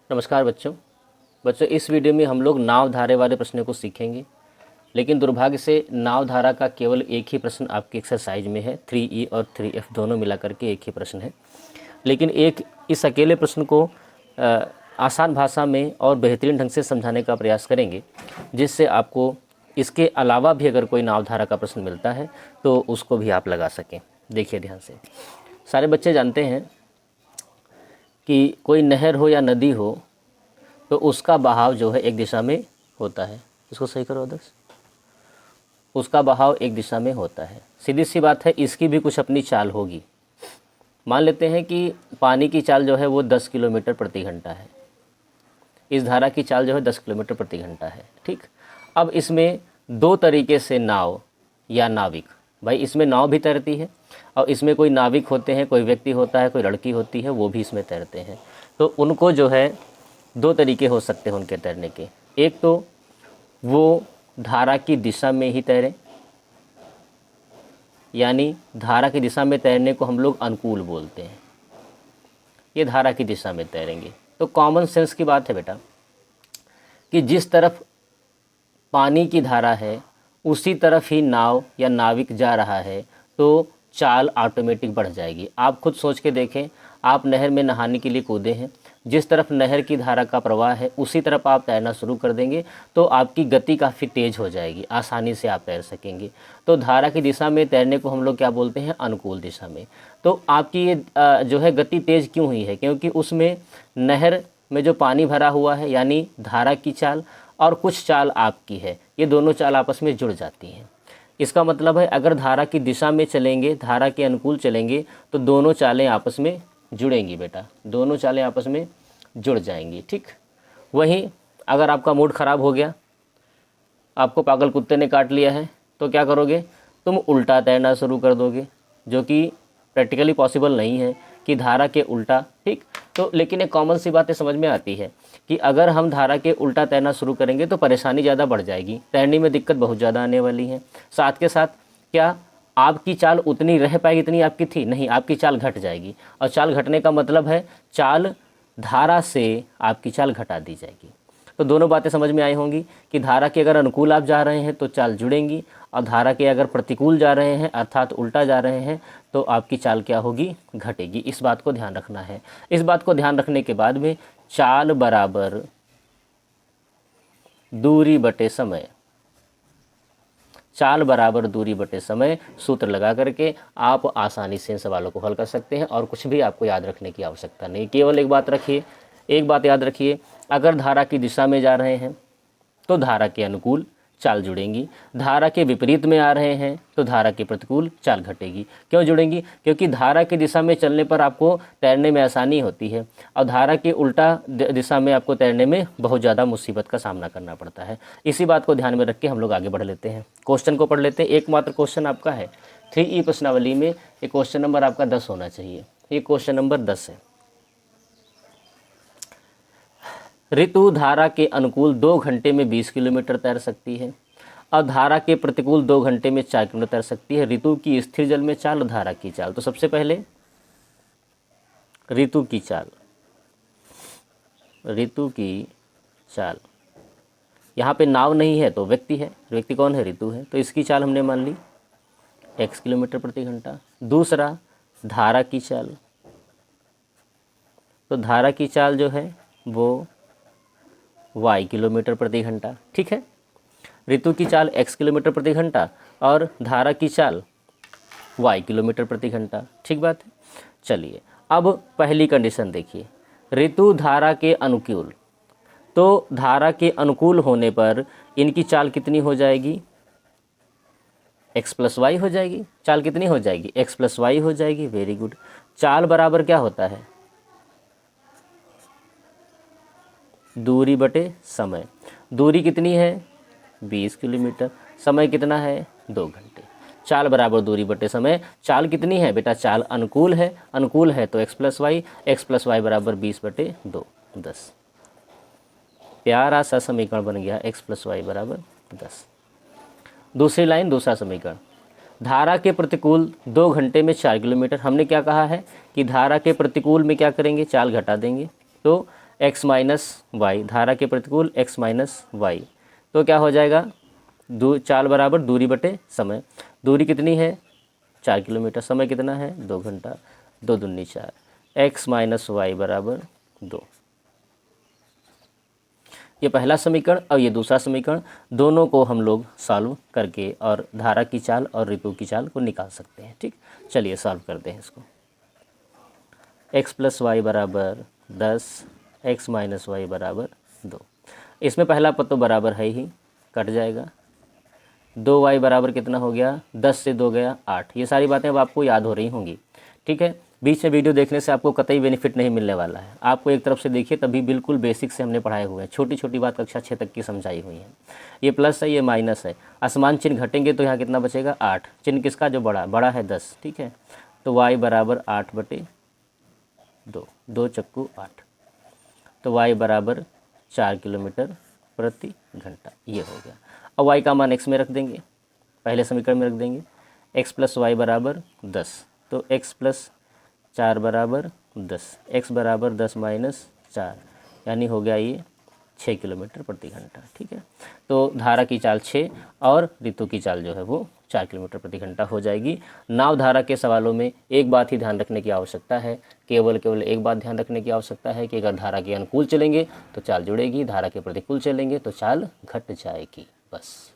नमस्कार बच्चों। इस वीडियो में हम लोग नाव धारे वाले प्रश्न को सीखेंगे, लेकिन दुर्भाग्य से नाव धारा का केवल एक ही प्रश्न आपकी एक्सरसाइज में है। 3E और 3F दोनों मिला करके एक ही प्रश्न है, लेकिन इस अकेले प्रश्न को आसान भाषा में और बेहतरीन ढंग से समझाने का प्रयास करेंगे, जिससे आपको इसके अलावा भी अगर कोई नाव धारा का प्रश्न मिलता है तो उसको भी आप लगा सकें। देखिए ध्यान से। सारे बच्चे जानते हैं कि कोई नहर हो या नदी हो तो उसका बहाव जो है एक दिशा में होता है। इसको सही करो आदर्श। उसका बहाव एक दिशा में होता है। सीधी सी बात है, इसकी भी कुछ अपनी चाल होगी। मान लेते हैं कि पानी की चाल जो है वो 10 किलोमीटर प्रति घंटा है। इस धारा की चाल जो है 10 किलोमीटर प्रति घंटा है। ठीक। अब इसमें दो तरीके से नाव या नाविक, भाई इसमें नाव भी तैरती है और इसमें कोई नाविक होते हैं, कोई व्यक्ति होता है, कोई लड़की होती है, वो भी इसमें तैरते हैं। तो उनको जो है दो तरीके हो सकते हैं उनके तैरने के। एक तो वो धारा की दिशा में ही तैरें, यानी धारा की दिशा में तैरने को हम लोग अनुकूल बोलते हैं। ये धारा की दिशा में तैरेंगे। तो कॉमन सेंस की बात है बेटा कि जिस तरफ पानी की धारा है उसी तरफ ही नाव या नाविक जा रहा है, तो चाल ऑटोमेटिक बढ़ जाएगी। आप खुद सोच के देखें, आप नहर में नहाने के लिए कूदे हैं, जिस तरफ नहर की धारा का प्रवाह है उसी तरफ आप तैरना शुरू कर देंगे तो आपकी गति काफ़ी तेज़ हो जाएगी, आसानी से आप तैर सकेंगे। तो धारा की दिशा में तैरने को हम लोग क्या बोलते हैं? अनुकूल दिशा में। तो आपकी ये जो है गति तेज़ क्यों हुई है? क्योंकि उसमें नहर में जो पानी भरा हुआ है यानी धारा की चाल और कुछ चाल आपकी है, ये दोनों चाल आपस में जुड़ जाती हैं। इसका मतलब है अगर धारा की दिशा में चलेंगे, धारा के अनुकूल चलेंगे तो दोनों चालें आपस में जुड़ेंगी बेटा, दोनों चालें आपस में जुड़ जाएंगी। ठीक। वहीं अगर आपका मूड ख़राब हो गया, आपको पागल कुत्ते ने काट लिया है, तो क्या करोगे? तुम उल्टा तैरना शुरू कर दोगे, जो कि प्रैक्टिकली पॉसिबल नहीं है कि धारा के उल्टा। ठीक। तो लेकिन एक कॉमन सी बातें समझ में आती है कि अगर हम धारा के उल्टा तैरना शुरू करेंगे तो परेशानी ज़्यादा बढ़ जाएगी, तैरने में दिक्कत बहुत ज़्यादा आने वाली है। साथ के साथ क्या आपकी चाल उतनी रह पाएगी जितनी आपकी थी? नहीं, आपकी चाल घट जाएगी। और चाल घटने का मतलब है चाल धारा से आपकी चाल घटा दी जाएगी। तो दोनों बातें समझ में आई होंगी कि धारा के अगर अनुकूल आप जा रहे हैं तो चाल जुड़ेंगी, और धारा के अगर प्रतिकूल जा रहे हैं अर्थात उल्टा जा रहे हैं तो आपकी चाल क्या होगी? घटेगी। इस बात को ध्यान रखना है। इस बात को ध्यान रखने के बाद में चाल बराबर दूरी बटे समय, चाल बराबर दूरी बटे समय सूत्र लगा करके आप आसानी से इन सवालों को हल कर सकते हैं और कुछ भी आपको याद रखने की आवश्यकता नहीं। केवल एक बात याद रखिए, अगर धारा की दिशा में जा रहे हैं तो धारा के अनुकूल चाल जुड़ेंगी, धारा के विपरीत में आ रहे हैं तो धारा के प्रतिकूल चाल घटेगी। क्यों जुड़ेंगी? क्योंकि धारा की दिशा में चलने पर आपको तैरने में आसानी होती है और धारा के उल्टा दिशा में आपको तैरने में बहुत ज़्यादा मुसीबत का सामना करना पड़ता है। इसी बात को ध्यान में रख के हम लोग आगे बढ़ लेते हैं। क्वेश्चन को पढ़ लेते हैं। एकमात्र क्वेश्चन आपका है 3E प्रश्नावली में, ये क्वेश्चन नंबर आपका 10 होना चाहिए। ये क्वेश्चन नंबर 10 है। ऋतु धारा के अनुकूल 2 घंटे में 20 किलोमीटर तैर सकती है और धारा के प्रतिकूल 2 घंटे में 4 किलोमीटर तैर सकती है। ऋतु की स्थिर जल में चाल और धारा की चाल। तो सबसे पहले ऋतु की चाल, यहाँ पे नाव नहीं है तो व्यक्ति है। व्यक्ति कौन है? ऋतु है। तो इसकी चाल हमने मान ली x किलोमीटर प्रति घंटा। दूसरा धारा की चाल, तो धारा की चाल जो है वो y किलोमीटर प्रति घंटा। ठीक है। ऋतु की चाल x किलोमीटर प्रति घंटा और धारा की चाल y किलोमीटर प्रति घंटा। ठीक बात है। चलिए अब पहली कंडीशन देखिए, ऋतु धारा के अनुकूल, तो धारा के अनुकूल होने पर इनकी चाल कितनी हो जाएगी? x प्लस वाई हो जाएगी। चाल कितनी हो जाएगी? x प्लस वाई हो जाएगी। Very good. चाल बराबर क्या होता है? दूरी बटे समय। दूरी कितनी है? 20 किलोमीटर। समय कितना है? 2 घंटे। चाल बराबर दूरी बटे समय। चाल कितनी है बेटा? चाल अनुकूल है। अनुकूल है तो x प्लस वाई बराबर 20 बटे 2, 10। प्यारा सा समीकरण बन गया, x प्लस वाई बराबर 10। दूसरी लाइन, दूसरा समीकरण, धारा के प्रतिकूल 2 घंटे में 4 किलोमीटर। हमने क्या कहा है कि धारा के प्रतिकूल में क्या करेंगे? चाल घटा देंगे। तो x माइनस वाई, धारा के प्रतिकूल x माइनस वाई, तो क्या हो जाएगा, चाल बराबर दूरी बटे समय। दूरी कितनी है 4 किलोमीटर, समय कितना है 2 घंटा, 2 दूनी 4, x माइनस वाई बराबर 2। ये पहला समीकरण और ये दूसरा समीकरण, दोनों को हम लोग सॉल्व करके और धारा की चाल और ऋतु की चाल को निकाल सकते हैं। ठीक, चलिए सॉल्व करते हैं इसको। x प्लस वाई बराबर 10, x माइनस वाई बराबर 2। इसमें पहला पद तो बराबर है ही, कट जाएगा। 2y बराबर कितना हो गया, 10 से 2 गया 8। ये सारी बातें अब आपको याद हो रही होंगी। ठीक है, बीच में वीडियो देखने से आपको कतई बेनिफिट नहीं मिलने वाला है। आपको एक तरफ से देखिए, तभी बिल्कुल बेसिक से हमने पढ़ाए हुए हैं, छोटी छोटी बात कक्षा 6 तक की समझाई हुई है। ये प्लस है, ये माइनस है, असमान चिन्ह घटेंगे तो यहाँ कितना बचेगा 8। चिन्ह किसका, जो बड़ा है 10। ठीक है, तो y बराबर 8/2, 2 चक्कू 8, तो y बराबर 4 किलोमीटर प्रति घंटा, ये हो गया। अब y का मान x में रख देंगे, पहले समीकरण में रख देंगे। x प्लस वाई बराबर 10, तो x प्लस 4 बराबर 10, x बराबर 10 माइनस 4, यानी हो गया ये 6 किलोमीटर प्रति घंटा। ठीक है, तो धारा की चाल 6 और ऋतु की चाल जो है वो 4 किलोमीटर प्रति घंटा हो जाएगी। नाव धारा के सवालों में एक बात ही ध्यान रखने की आवश्यकता है, केवल एक बात ध्यान रखने की आवश्यकता है कि अगर धारा के अनुकूल चलेंगे तो चाल जुड़ेगी, धारा के प्रतिकूल चलेंगे तो चाल घट जाएगी, बस।